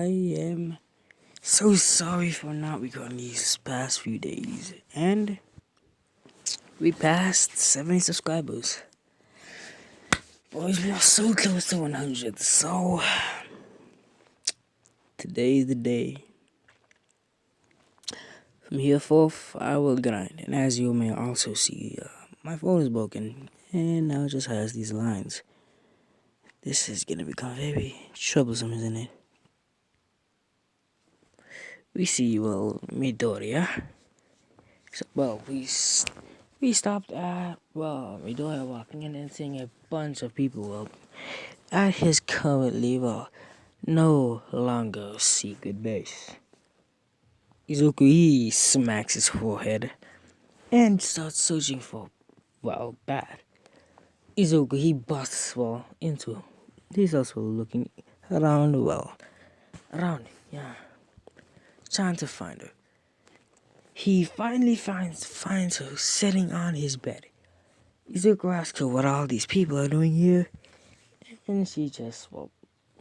I am so sorry for not recording these past few days. And we passed 70 subscribers. Boys, we are so close to 100. So, today is the day. From here forth, I will grind. And as you may also see, my phone is broken. And now it just has these lines. This is gonna become very troublesome, isn't it? We see, Midoriya. So, we stopped at, Midoriya walking in and seeing a bunch of people, at his currently, no longer secret base. Izuku, he smacks his forehead and starts searching for, bad. Izuku, he busts, into. He's also looking around, trying to find her. He finally finds her sitting on his bed. Izuku asks her what all these people are doing here, and she just,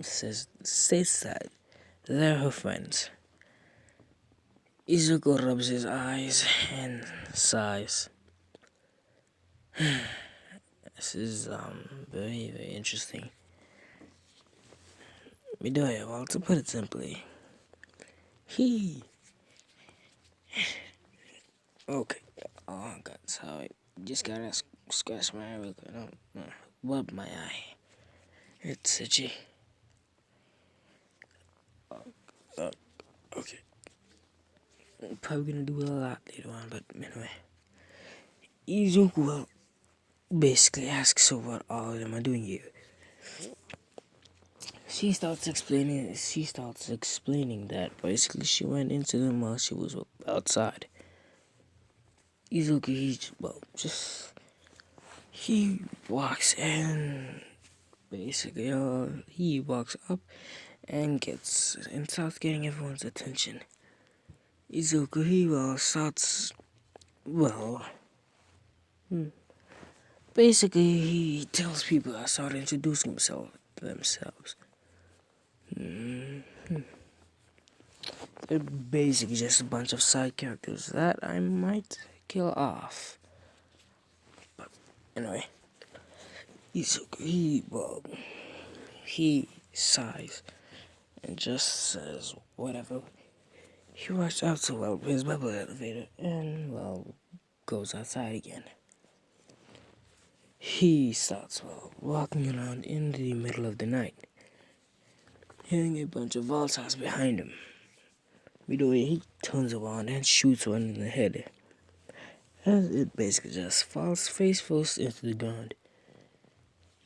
says that they're her friends. Izuku rubs his eyes and sighs. This is, very, very interesting. Midoriya, to put it simply, he... Okay, oh god, sorry. Just gotta scratch my eye real quick. Rub my eye. It's itchy. Okay. I'm probably gonna do it a lot later on, but anyway. Izuku basically asks her what all of them are doing here. She starts explaining that basically she went into them while she was outside. Izuku, he walks and basically, he walks up and starts getting everyone's attention. Izuku, he starts, basically he tells people to start introducing themselves. They're basically just a bunch of side characters that I might kill off. But anyway, Izuku, he sighs and just says whatever. He walks out to his bubble elevator and goes outside again. He starts walking around in the middle of the night, hearing a bunch of volatiles behind him. Midoriya, he turns around and shoots one in the head, as it basically just falls face first into the ground.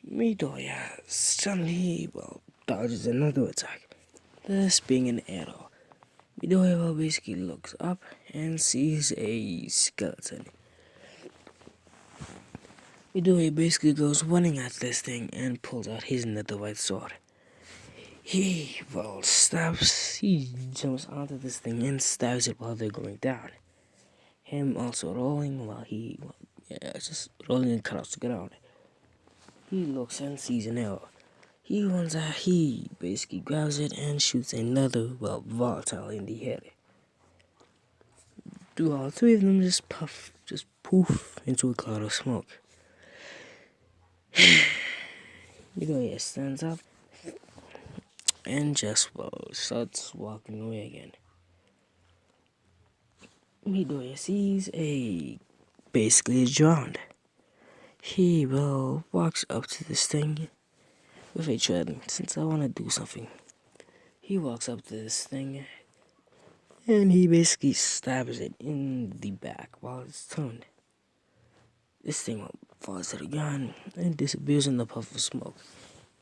Midoriya suddenly, dodges another attack, this being an arrow. Midoriya basically looks up and sees a skeleton. Midoriya basically goes running at this thing and pulls out his netherite sword. He jumps onto this thing and stabs it while they're going down. Him also rolling while just rolling and cut off the ground. He looks and sees an arrow. He runs out, he basically grabs it and shoots another, volatile in the head. All three of them just poof into a cloud of smoke. Midoriya stands up and just, starts walking away again. Midoriya sees basically a drowned. He, walks up to this thing with a trident, since I want to do something. He walks up to this thing, and he basically stabs it in the back while it's turned. This thing falls to the ground and disappears in the puff of smoke,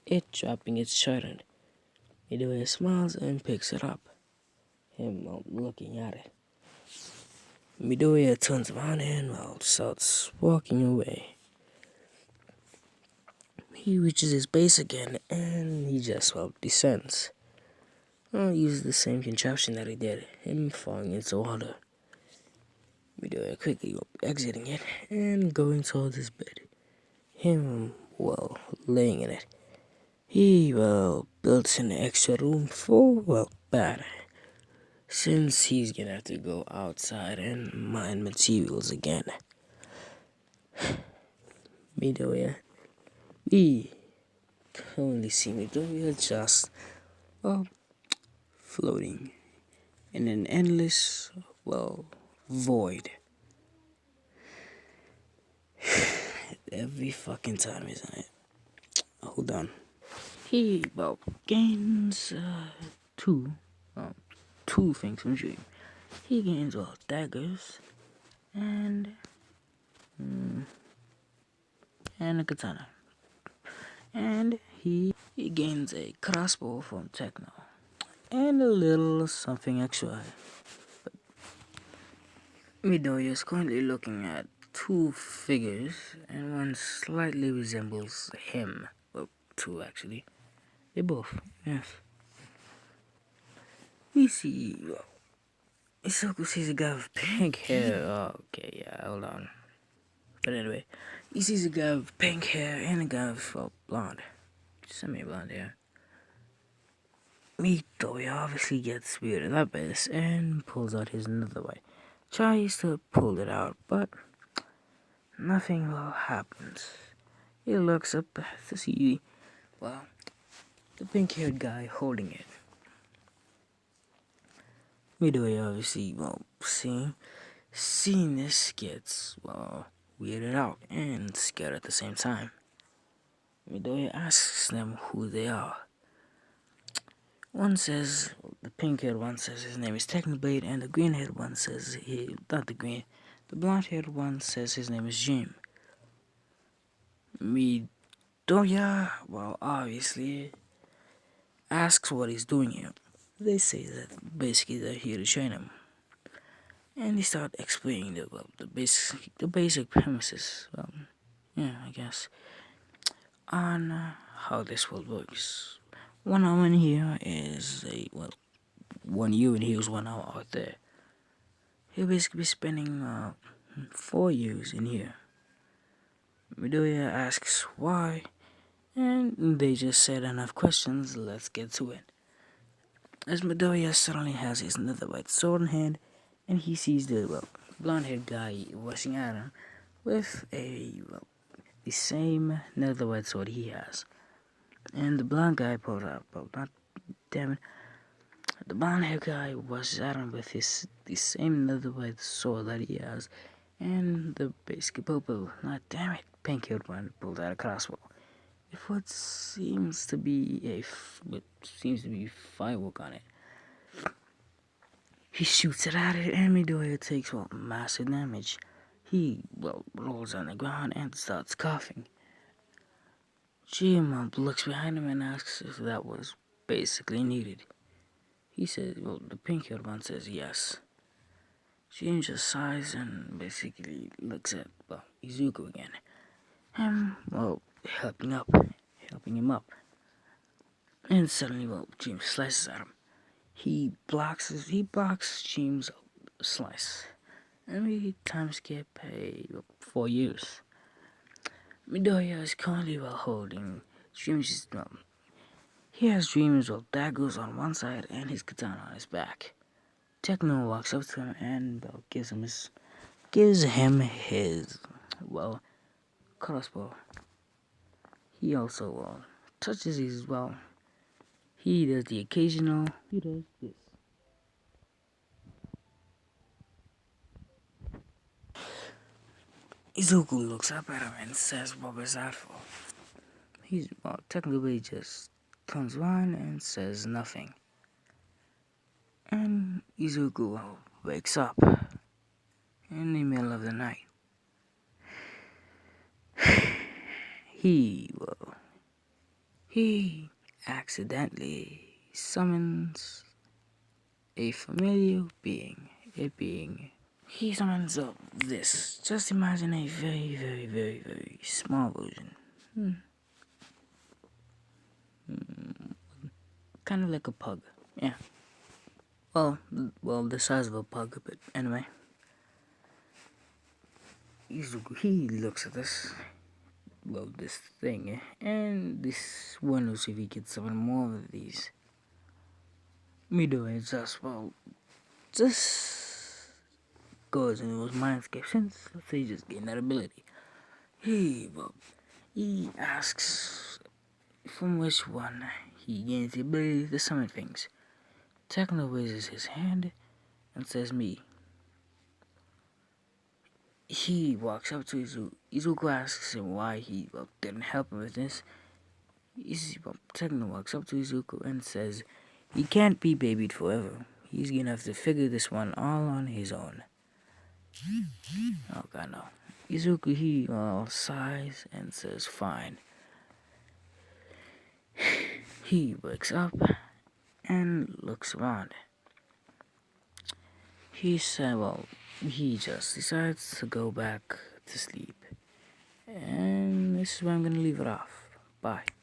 it dropping its trident. Midoriya smiles and picks it up, him looking at it. Midoriya turns around and, starts walking away. He reaches his base again and he just, descends. Uses the same contraption that he did, him falling into water. Midoriya quickly exiting it and going towards his bed. Him, laying in it. He, built an extra room for, bad, since he's gonna have to go outside and mine materials again. Midoriya, we only see Midoriya just floating in an endless, void. Every fucking time, isn't it? Hold on. He, gains two, um, two things from Dream. He gains, daggers and, and a katana. And he gains a crossbow from Techno. And a little something extra. Midoriya is currently looking at two figures, and one slightly resembles him. Well, two actually. They both, yes. We see, Isoku sees a guy with pink hair. Oh, okay, yeah, hold on. But anyway, he sees a guy with pink hair and a guy with blonde, semi-blonde hair. Midoriya obviously gets weirded up by this and pulls out his netherite. Tries to pull it out, but nothing happens. He looks up to see, the pink-haired guy holding it. Midoriya obviously, seeing this gets, weirded out and scared at the same time. Midoriya asks them who they are. One says, the pink-haired one says his name is Technoblade, and the green-haired one says the blonde-haired one says his name is Jim. Midoriya, obviously, asks what he's doing here. They say that basically they're here to train him. And they start explaining the basic premises, I guess, on how this world works. 1 hour in here is 1 year in here is 1 hour out there. He'll basically be spending 4 years in here. Midoriya asks why, and they just said enough questions, let's get to it. As Midoriya suddenly has his netherite sword in hand, and he sees the blonde-haired guy rushing at him with the same netherite sword he has. And the blonde guy pulls out, the blonde-haired guy rushes at him with the same netherite sword that he has, and the basic pink-haired one pulled out a crossbow. With what seems to be firework on it. He shoots it at it, and Midoriya takes massive damage. He rolls on the ground and starts coughing. Jim looks behind him and asks if that was basically needed. He says, the pink-haired one says yes. Jim just sighs and basically looks at Izuku again. And helping him up. And suddenly Jim slices at him. He blocks Jim's slice. And we time skip 4 years. Midoriya is currently holding Dreams. He has Dreams of daggers on one side and his katana on his back. Techno walks up to him and gives him his crossbow. He also touches his he does the occasional. He does this. Izuku looks up at him and says, "What was that for?" He's technically just turns around and says nothing. And Izuku wakes up in the middle of the night. He accidentally summons a familiar being. He summons up this. Just imagine a very, very, very, very small version. Kind of like a pug. Yeah. Well, the size of a pug, but anyway. He looks at this. This thing, and this wonders if he could summon more of these. me doing just, just goes into those mindscape since, let's say, he just gained that ability. He asks from which one he gains the ability to summon things. Techno raises his hand and says me. He walks up to Izuku. Izuku asks him why he didn't help him with this. Techno walks up to Izuku and says he can't be babied forever. He's gonna have to figure this one all on his own. Oh god, no. Izuku, he sighs and says fine. He wakes up and looks around. He said, he just decides to go back to sleep. And this is where I'm gonna leave it off. Bye.